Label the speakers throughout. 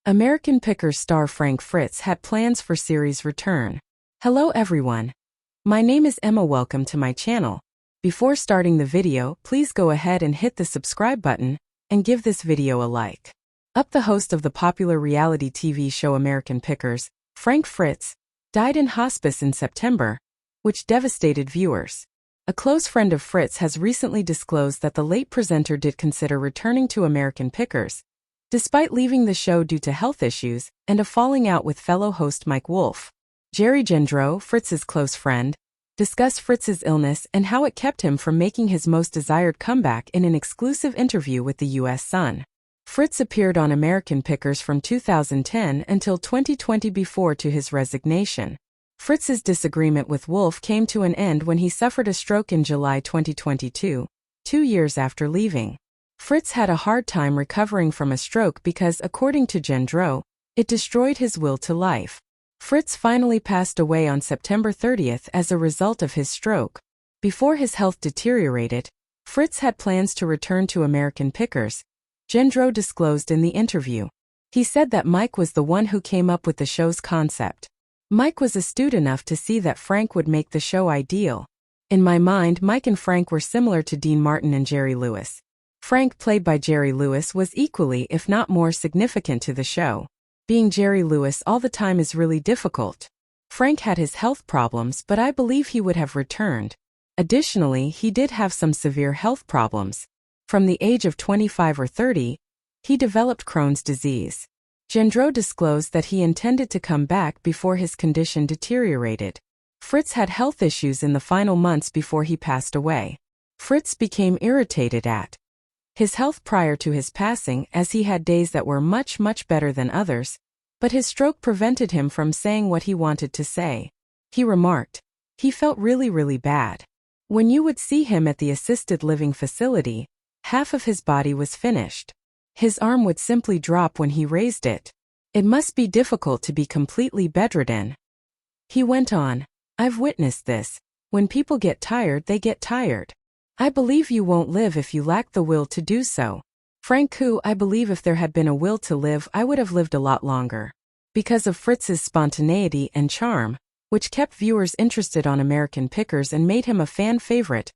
Speaker 1: American Pickers star Frank Fritz had plans for series return. Hello everyone. My name is Emma. Welcome to my channel. Before starting the video, please go ahead and hit the subscribe button and give this video a like. The host of the popular reality TV show American Pickers, Frank Fritz, died in hospice in September, which devastated viewers. A close friend of Fritz has recently disclosed that the late presenter did consider returning to American Pickers, despite leaving the show due to health issues and a falling out with fellow host Mike Wolfe. Jerry Gendreau, Fritz's close friend, discussed Fritz's illness and how it kept him from making his most desired comeback in an exclusive interview with the U.S. Sun. Fritz appeared on American Pickers from 2010 until 2020 before to his resignation. Fritz's disagreement with Wolfe came to an end when he suffered a stroke in July 2022, 2 years after leaving. Fritz had a hard time recovering from a stroke because, according to Gendreau, it destroyed his will to life. Fritz finally passed away on September 30th as a result of his stroke. Before his health deteriorated, Fritz had plans to return to American Pickers, Gendreau disclosed in the interview. He said that Mike was the one who came up with the show's concept. Mike was astute enough to see that Frank would make the show ideal. In my mind, Mike and Frank were similar to Dean Martin and Jerry Lewis. Frank, played by Jerry Lewis, was equally, if not more, significant to the show. Being Jerry Lewis all the time is really difficult. Frank had his health problems, but I believe he would have returned. Additionally, he did have some severe health problems. From the age of 25 or 30, he developed Crohn's disease. Gendreau disclosed that he intended to come back before his condition deteriorated. Fritz had health issues in the final months before he passed away. Fritz became irritated at his health prior to his passing, as he had days that were much better than others, but his stroke prevented him from saying what he wanted to say. He remarked, he felt really bad. When you would see him at the assisted living facility, half of his body was finished. His arm would simply drop when he raised it. It must be difficult to be completely bedridden. He went on, I've witnessed this. When people get tired, they get tired. I believe you won't live if you lack the will to do so. Frank, who I believe if there had been a will to live, I would have lived a lot longer. Because of Fritz's spontaneity and charm, which kept viewers interested on American Pickers and made him a fan favorite,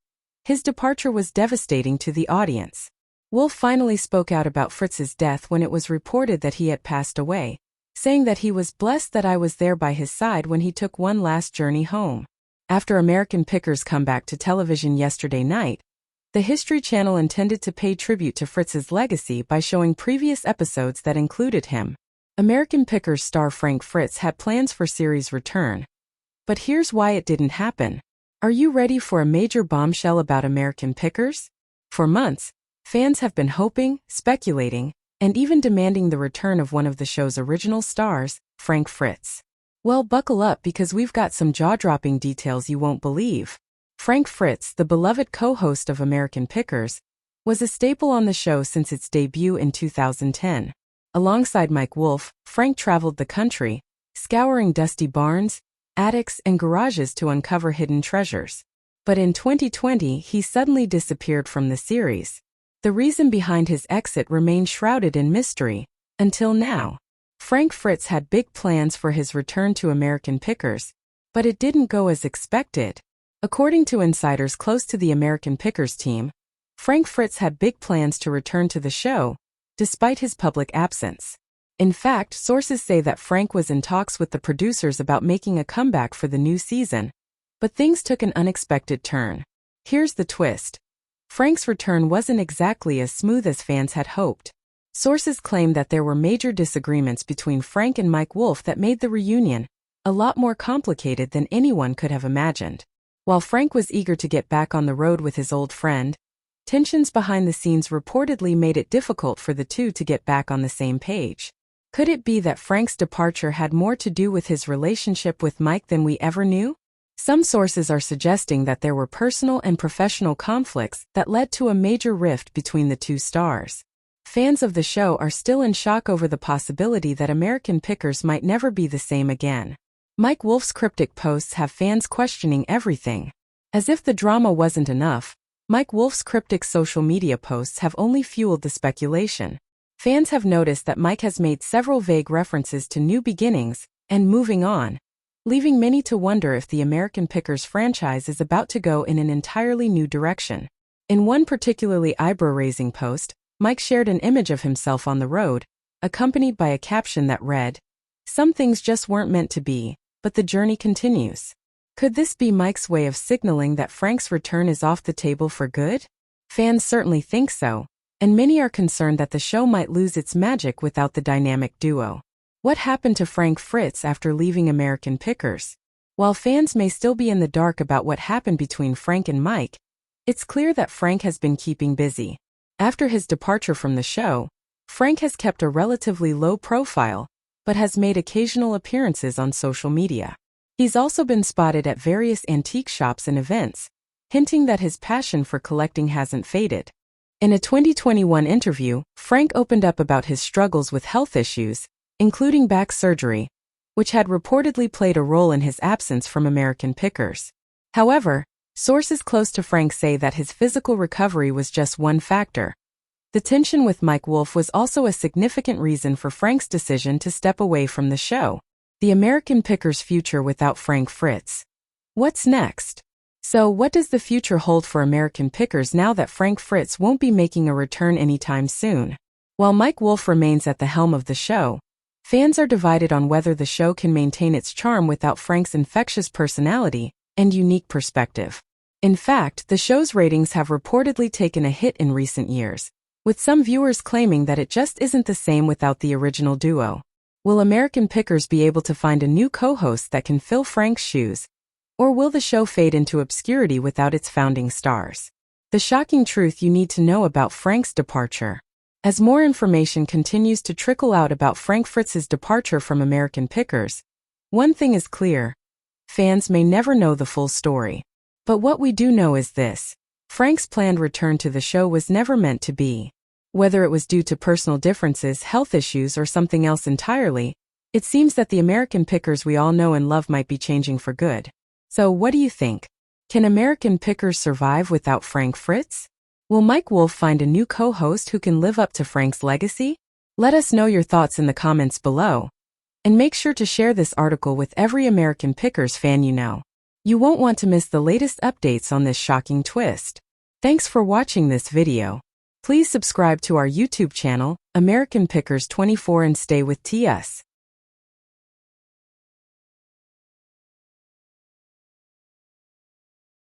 Speaker 1: his departure was devastating to the audience. Wolfe finally spoke out about Fritz's death when it was reported that he had passed away, saying that he was blessed that I was there by his side when he took one last journey home. After American Pickers' comeback to television yesterday night, the History Channel intended to pay tribute to Fritz's legacy by showing previous episodes that included him. American Pickers star Frank Fritz had plans for series return. But here's why it didn't happen. Are you ready for a major bombshell about American Pickers? For months, fans have been hoping, speculating, and even demanding the return of one of the show's original stars, Frank Fritz. Well, buckle up because we've got some jaw-dropping details you won't believe. Frank Fritz, the beloved co-host of American Pickers, was a staple on the show since its debut in 2010. Alongside Mike Wolfe, Frank traveled the country, scouring dusty barns, attics, and garages to uncover hidden treasures. But in 2020, he suddenly disappeared from the series. The reason behind his exit remained shrouded in mystery, until now. Frank Fritz had big plans for his return to American Pickers, but it didn't go as expected. According to insiders close to the American Pickers team, Frank Fritz had big plans to return to the show, despite his public absence. In fact, sources say that Frank was in talks with the producers about making a comeback for the new season, but things took an unexpected turn. Here's the twist. Frank's return wasn't exactly as smooth as fans had hoped. Sources claim that there were major disagreements between Frank and Mike Wolfe that made the reunion a lot more complicated than anyone could have imagined. While Frank was eager to get back on the road with his old friend, tensions behind the scenes reportedly made it difficult for the two to get back on the same page. Could it be that Frank's departure had more to do with his relationship with Mike than we ever knew? Some sources are suggesting that there were personal and professional conflicts that led to a major rift between the two stars. Fans of the show are still in shock over the possibility that American Pickers might never be the same again. Mike Wolfe's cryptic posts have fans questioning everything. As if the drama wasn't enough, Mike Wolfe's cryptic social media posts have only fueled the speculation. Fans have noticed that Mike has made several vague references to new beginnings and moving on, leaving many to wonder if the American Pickers franchise is about to go in an entirely new direction. In one particularly eyebrow-raising post, Mike shared an image of himself on the road, accompanied by a caption that read, "Some things just weren't meant to be, but the journey continues." Could this be Mike's way of signaling that Frank's return is off the table for good? Fans certainly think so, and many are concerned that the show might lose its magic without the dynamic duo. What happened to Frank Fritz after leaving American Pickers? While fans may still be in the dark about what happened between Frank and Mike, it's clear that Frank has been keeping busy. After his departure from the show, Frank has kept a relatively low profile, but has made occasional appearances on social media. He's also been spotted at various antique shops and events, hinting that his passion for collecting hasn't faded. In a 2021 interview, Frank opened up about his struggles with health issues, including back surgery, which had reportedly played a role in his absence from American Pickers. However, sources close to Frank say that his physical recovery was just one factor. The tension with Mike Wolfe was also a significant reason for Frank's decision to step away from the show. The American Pickers' future without Frank Fritz. What's next? So, what does the future hold for American Pickers now that Frank Fritz won't be making a return anytime soon? While Mike Wolfe remains at the helm of the show, fans are divided on whether the show can maintain its charm without Frank's infectious personality and unique perspective. In fact, the show's ratings have reportedly taken a hit in recent years, with some viewers claiming that it just isn't the same without the original duo. Will American Pickers be able to find a new co-host that can fill Frank's shoes? Or will the show fade into obscurity without its founding stars? The shocking truth you need to know about Frank's departure. As more information continues to trickle out about Frank Fritz's departure from American Pickers, one thing is clear: fans may never know the full story. But what we do know is this: Frank's planned return to the show was never meant to be. Whether it was due to personal differences, health issues, or something else entirely, it seems that the American Pickers we all know and love might be changing for good. So what do you think? Can American Pickers survive without Frank Fritz? Will Mike Wolfe find a new co-host who can live up to Frank's legacy? Let us know your thoughts in the comments below. And make sure to share this article with every American Pickers fan you know. You won't want to miss the latest updates on this shocking twist. Thanks for watching this video. Please subscribe to our YouTube channel, American Pickers 24, and stay with TS.